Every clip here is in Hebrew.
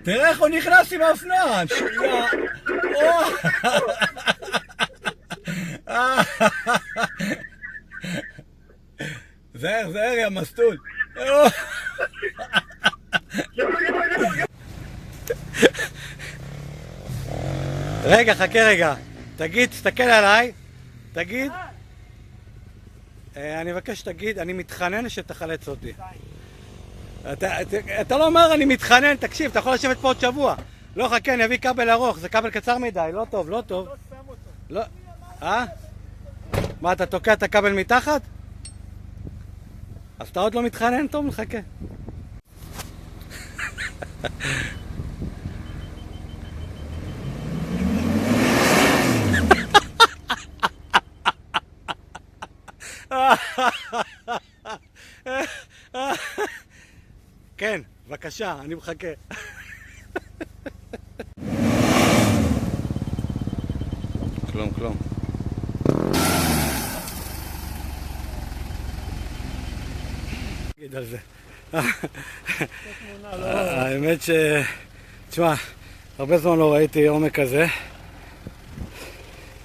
תראה איך הוא נכנס עם האופנוע, שנייה. זהר, יא מסטול. רגע, חכה רגע. תגיד, תסתכל עליי. תגיד. אני מבקש שתגיד, אני מתחנן שתחלץ אותי. אתה לא אומר אני מתחנן, תקשיב, אתה יכול לשבת פה עוד שבוע. לא, חכה, אני אביא כבל ארוך, זה כבל קצר מדי, לא טוב, לא טוב. לא, מה, אתה תוקע את הכבל מתחת? אז אתה עוד לא מתחנן, טוב, מחכה. כן, בבקשה, אני מחכה. כלום. תגיד על זה. האמת תשמע, הרבה זמן לא ראיתי עומק כזה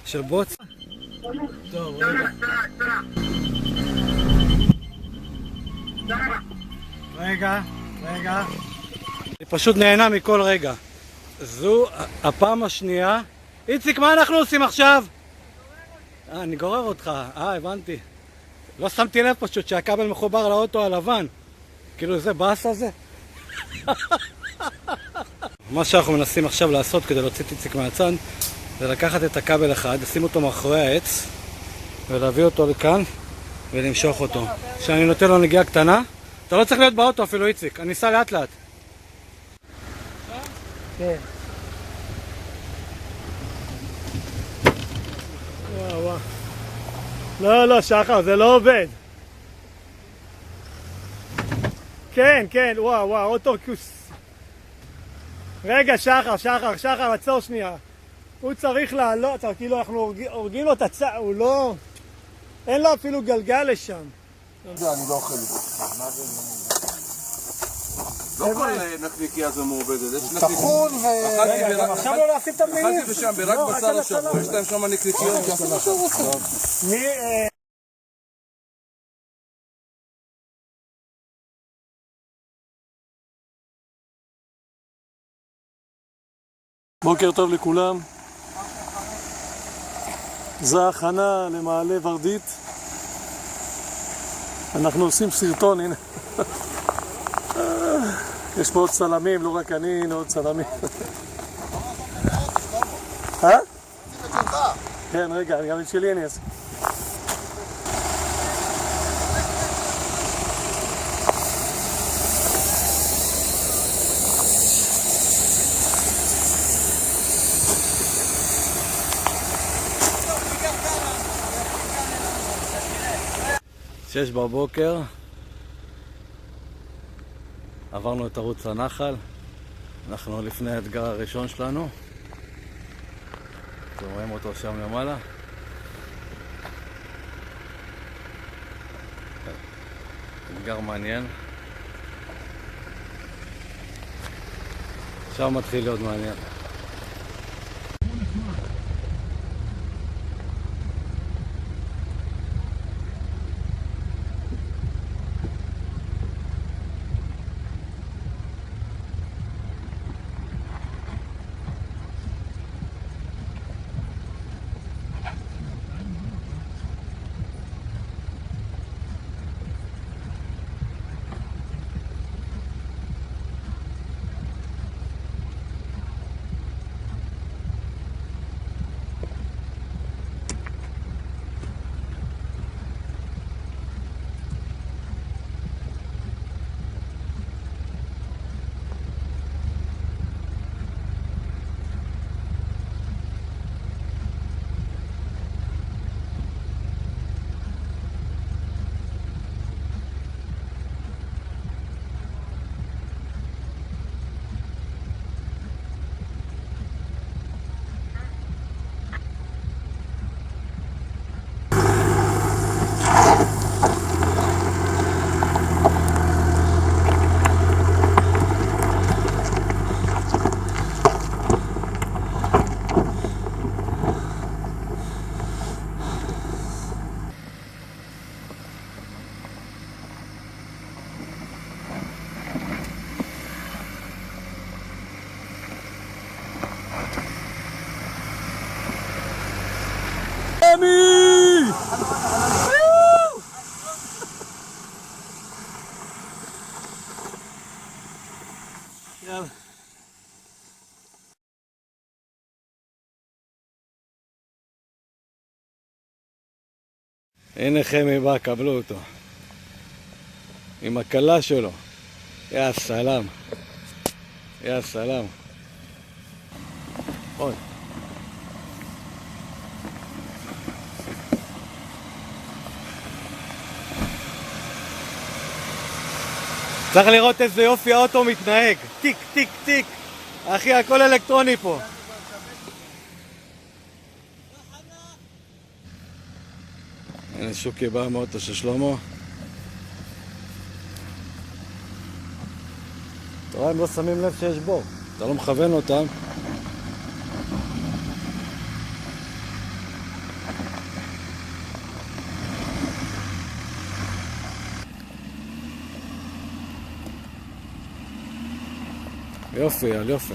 של בוץ. טוב, רגע. אני פשוט נהנה מכל רגע. זו הפעם השנייה. איציק, מה אנחנו עושים עכשיו? אני גורר אותך. הבנתי. לא שמתי לב פשוט שהכבל מחובר לאוטו הלבן. כאילו זה באס הזה. מה שאנחנו מנסים עכשיו לעשות כדי להוציא את איציק מהצד זה לקחת את הכבל אחד, לשים אותו מאחורי העץ ולהביא אותו לכאן ולמשוך אותו. כשאני נותן לו נגיעה קטנה, אתה לא צריך להיות באוטו אפילו, איציק, אני אסע לאט לאט. כן. וואו. לא, שחר, זה לא עובד. כן, וואו, אוטו כוס. רגע, שחר, עצור שנייה. הוא צריך לעלות, כאילו אנחנו הורגים לו את הצע, הוא לא... אין לו אפילו גלגל לשם. אני לא אוכל את זה. לא כל נקניקיה זה מעובדת, יש טחון רגע, עכשיו לא להסיף את המינים. אכלתי בשם ברק בשר השבוע, יש להם שם נקניקיות. בוקר טוב לכולם. זו ההכנה למעלה ורדית. אנחנו עושים סרטון, הנה. יש פה עוד צלמים, לא רק אני, הנה עוד צלמים. כן, רגע, גם את שלי אני אעשה. שש בבוקר, עברנו את ערוץ הנחל, אנחנו לפני האתגר הראשון שלנו, אתם רואים אותו שם למעלה. אתגר מעניין, עכשיו מתחיל להיות מעניין. חמי! יאללה. הנה חמי בא, קבלו אותו. עם הכלה שלו. יא סלאם. יא סלאם. עוד. צריך לראות איזה יופי האוטו מתנהג. טיק, טיק, טיק. אחי, הכל אלקטרוני פה. הנה שוקי בא מאוטו של שלמה. אתה רואה, הם לא שמים לב שיש בור. אתה לא מכוון אותם. יופי, על יופי.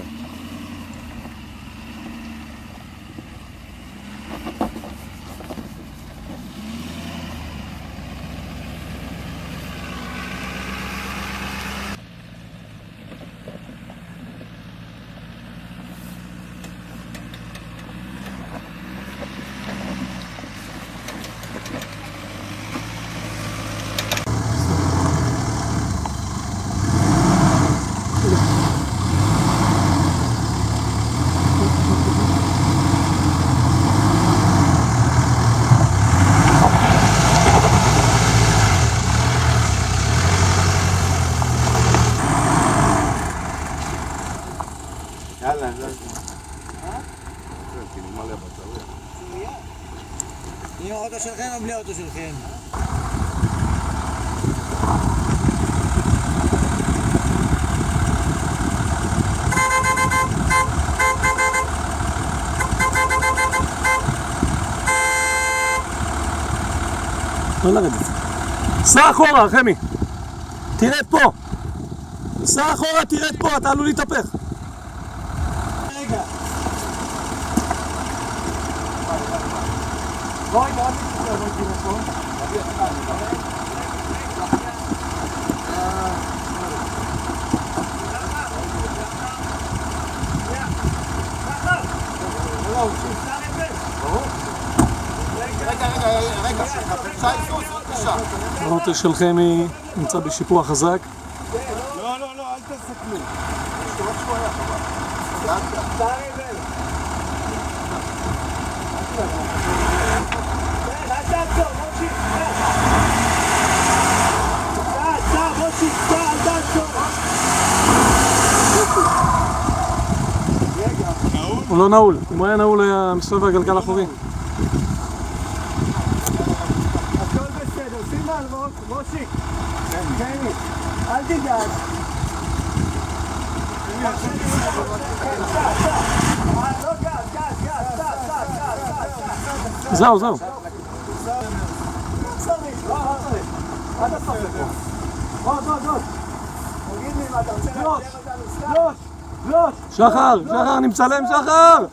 עם האוטו שלכם או בלי האוטו שלכם? לא לרדת. סע אחורה, חמי. תרד פה. סע אחורה, תרד פה, אתה עלול להתהפך. רגע. בואי, מאוד מצטער, בואי תראה פה. האוטו של חמי נמצא בשיפוע חזק. לא, לא, לא, אל תסתכלו. הוא לא נעול. אם הוא היה נעול היה מסתובב הגלגל האחורי. הכל בסדר, שים על מושיק. חמי, אל תדאג. לא גז, גז, גז, זהו, זהו. עד הסוף לפה. עוד. תגיד לי מה, אתה רוצה להצליח אותנו סתם? שחר, אני מצלם, שחר!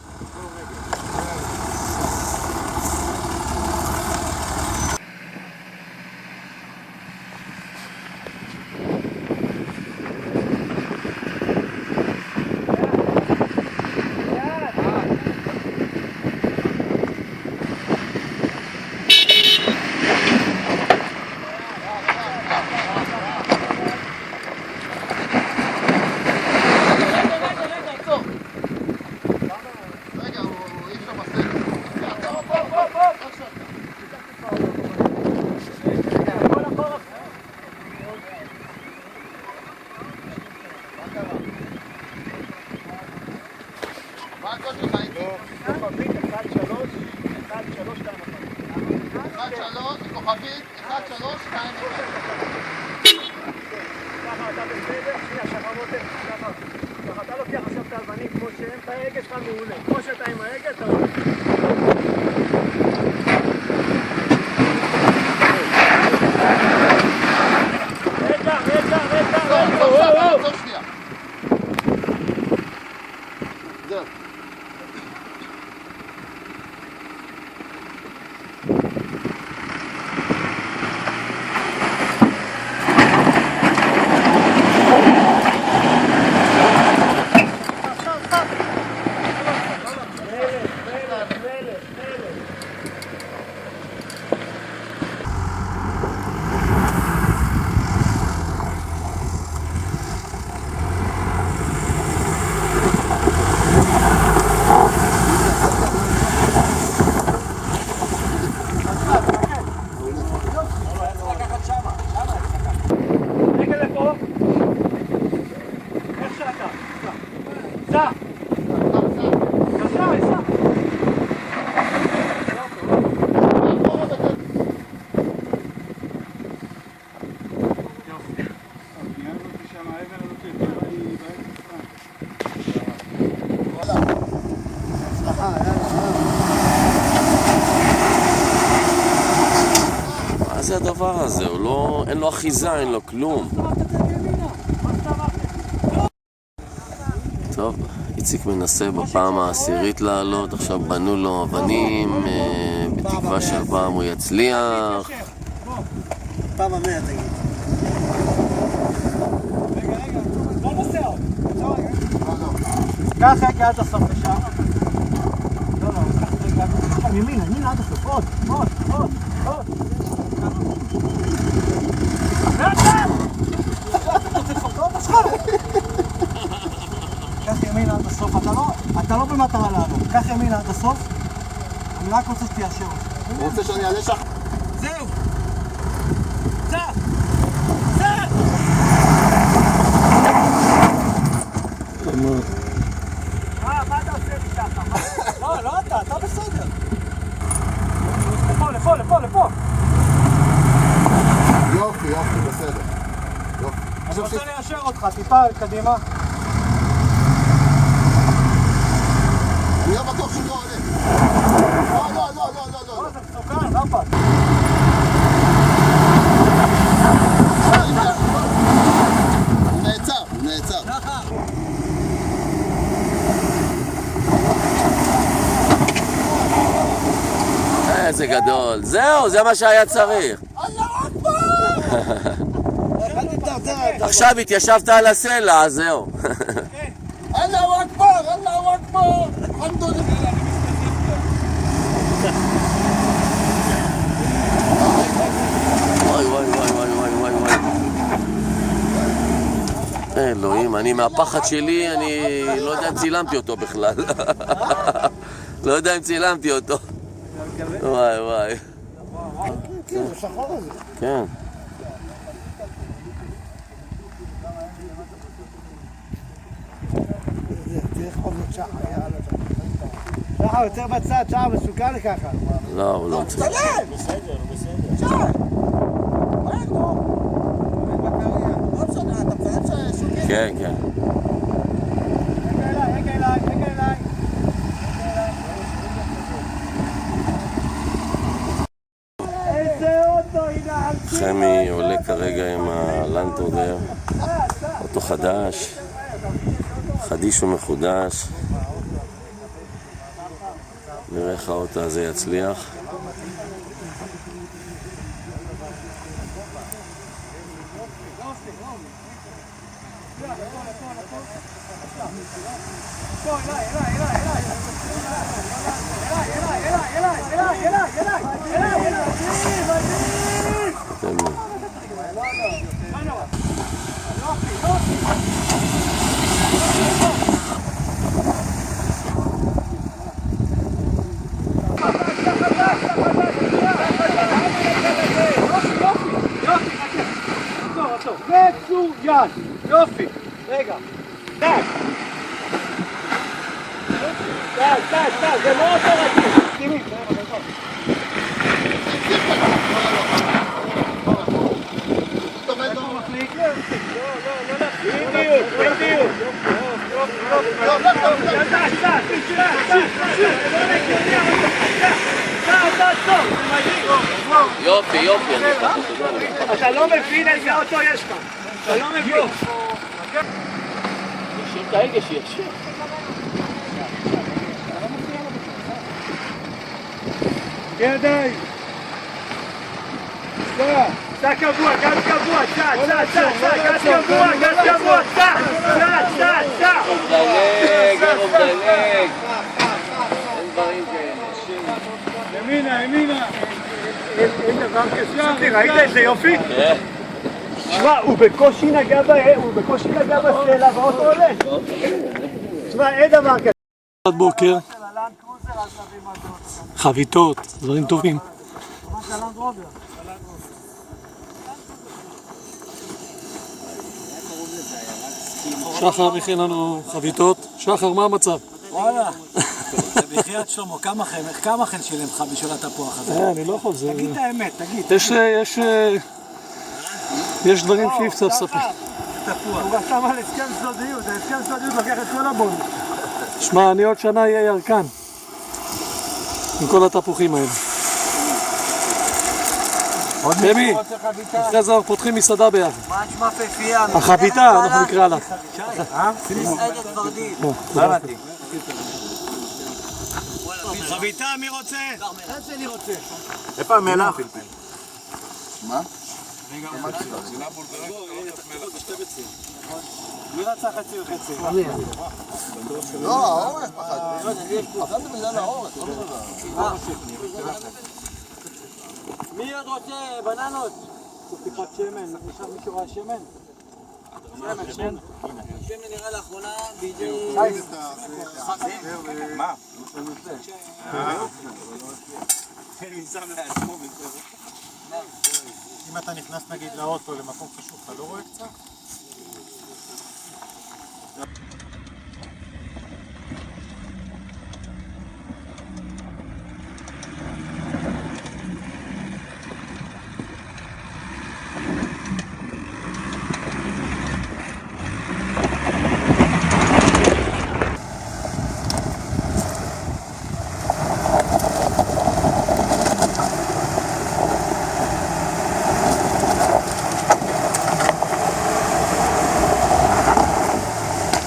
אתה לוקח עכשיו את האלבנים כמו שהם, את ההגה שלך מעולה. כמו שאתה עם ההגה, אתה לוקח. זה הדבר הזה? הוא לא... אין לו אחיזה, אין לו כלום. טוב, איציק מנסה בפעם העשירית לעלות, עכשיו בנו לו אבנים, בתקווה שהפעם הוא יצליח. פעם המאה תגיד. רגע, לא נוסע עוד. עצור רגע. קח רגע עד הסוף לשם. לא, קח רגע עד הסוף. ימינה עד הסוף. עוד. קח ימינה עד הסוף. אתה לא במטרה לעלות. קח ימינה עד הסוף. אני רק רוצה שתיישר אותך. הוא רוצה שאני אעלה שם? זהו! מה אתה עושה לי ככה? לא אתה בסדר. לפה. יופי, בסדר. אני רוצה ליישר אותך, טיפה קדימה. אני לא בטוח שהוא לא עולה. לא. זה מסוכן, רפת. הוא נעצר. איזה גדול. זהו, זה מה שהיה צריך. עכשיו התיישבת על הסלע, אז זהו. אללהו אכבר. אלחמדולillah. וואי. אלוהים, אני מהפחד שלי, אני לא יודע אם צילמתי אותו בכלל. לא יודע אם צילמתי אותו. וואי. כן, זה שחור הזה. כן. צריך עוד שחר, יאללה. שחר, יותר בצד, שחר, מסוכן ככה. לא, הוא לא צריך. בסדר. שחר! לא משנה, אתה מציין ששוקר? כן. רגע אליי. איזה אוטו, הנה. חמי עולה כרגע עם הלנדרובר, אוטו חדיש ומחודש. נראה איך האוטו הזה יצליח. מצוין, יופי, רגע, די, זה לא אותו רגיל, תראי, יופי. אתה לא מבין איזה אוטו יש לך, אתה לא מבין. ישיר את ההגה שישיר. ידיים. צע קבוע, גז קבוע, צע, גז קבוע, צע. דלג. אין דברים כאלה. ימינה. אין דבר כזה. ראית איזה יופי? כן. תשמע, הוא בקושי נגע בסלע והאוטו עולה. תשמע, אין דבר כזה. עד בוקר, חביתות, דברים טובים. שחר מכין לנו חביתות. שחר, מה המצב? וואלה, בחייאת שלמה, כמה חן שילם לך בשביל התפוח הזה? אני לא יכול, זה... תגיד את האמת, תגיד. יש דברים שאי אפשר לספר. הוא רשם על הסכם סודיות, ההסכם סודיות לוקח את כל הבון. שמע, אני עוד שנה אהיה ירקן עם כל התפוחים האלה. חמי, אחרי זה אנחנו פותחים מסעדה ביחד. מה נשמע פפייה? החביתה, אנחנו נקרא לה. מסעדת ורדית. חביתה, מי רוצה? איפה המלח? מה? מי רצה חצי וחצי? לא, האורך פחדתי. פחדתי בגלל האורך, לא בגלל. מי עוד רוצה בננות? טיפת שמן, נשאר מישהו רואה שמן? שמן. שמן נראה לאחרונה בידי... מה? אם אתה נכנס נגיד לאוטו למקום חשוב, אתה לא רואה קצת?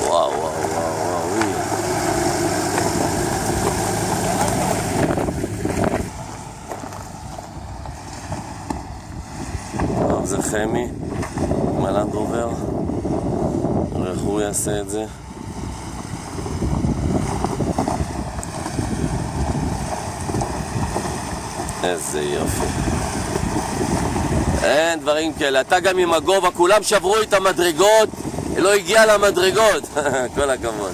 וואו, וואו, וואו, וואו. טוב, זה חמי, עם הלנדרובר. נראה איך הוא יעשה את זה. איזה יופי. אין דברים כאלה. אתה גם עם הגובה, כולם שברו את המדרגות, לא הגיע למדרגות. כל הכבוד.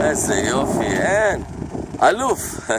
איזה יופי, אין. אלוף.